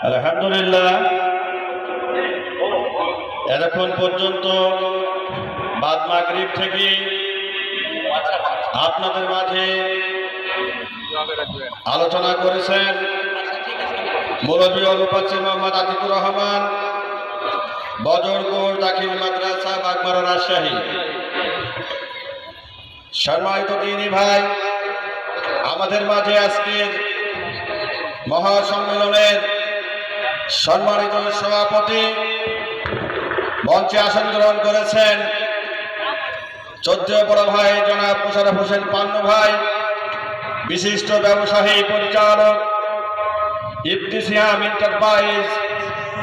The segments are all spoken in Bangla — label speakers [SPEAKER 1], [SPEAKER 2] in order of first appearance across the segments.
[SPEAKER 1] আলহামদুলিল্লাহ, এতক্ষণ পর্যন্ত বাদ মাগরিব থেকে আপনাদের মাঝে আলোচনা করেছেন মুরব্বী মুফাজ্জির মোহাম্মদ আতিকুর রহমান, বজরপুর দাখিল মাদ্রাসা, বাগমারা, রাজশাহী। সম্মানিত দিনী ভাই, আমাদের মাঝে আজকের মহাসম্মেলনের সম্মানিত সভাপতি মঞ্চে আসন গ্রহণ করেছেন 14 বড় ভাই জনাব মোশাররফ হোসেন পান্নু ভাই, বিশিষ্ট ব্যবসায়ী পরিচালক, ইফতিসিয়াম এন্টারপ্রাইজ,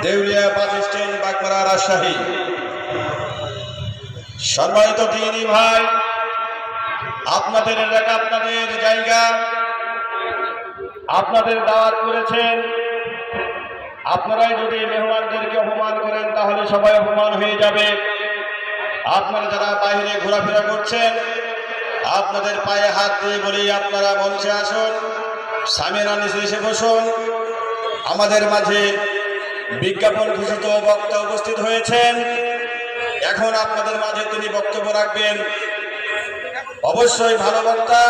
[SPEAKER 1] দেউলিয়া বাস স্ট্যান্ড, বাগমারা, রাজশাহী। সম্মানিত দিনী ভাই, আপনাদের এলাকা, আপনাদের জায়গা, আপনাদের দাওয়াত করেছেন। আপনারাই যদি মেহমানদেরকে অপমান করেন তাহলে সবাই অপমান হয়ে যাবে। আপনারা যারা বাইরে ঘোরাফেরা করছেন, আপনাদের পায়ে হাত দিয়ে বলি আপনারা মঞ্চে আসুন, সামিয়ানা নিচে এসে বসুন। আমাদের মাঝে বিজ্ঞাপন ঘোষিত বক্তা উপস্থিত হয়েছেন। এখন আপনাদের মাঝে তিনি বক্তব্য রাখবেন। অবশ্যই ভালো বক্তা,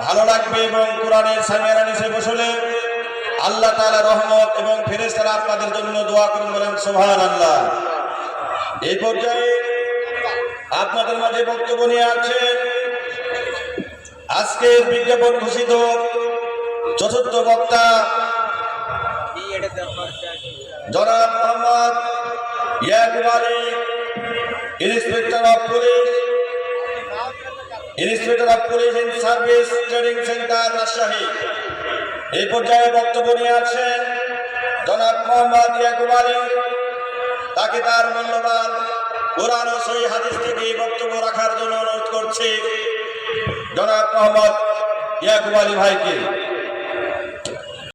[SPEAKER 1] ভালো লাগবে এবং কোরআনের সামিয়ানা নিচে বসলে আল্লাহ তাআলা রহমত এবং ফেরেশতারা আপনাদের জন্য দোয়া করুন, বলেন সুবহানাল্লাহ। এই পর্যায়ে আপনাদের মাঝে বক্তব্য নিয়ে আছেন আজকের বিজ্ঞাপন ঘোষিত চতুর্থ বক্তা জনাব Mohammad Yakub Ali, inspector of police in service training centre, Rajshahi. এই পর্যায়ে বক্তব্য নিয়ে আছেন জনাব মোহাম্মদ ইয়াকুব আলী। তাকে তার মূল্যবান কোরআন ও সহিহ হাদিস থেকে বক্তব্য রাখার জন্য অনুরোধ করছি জনাব মোহাম্মদ ইয়াকুব আলী ভাইকে।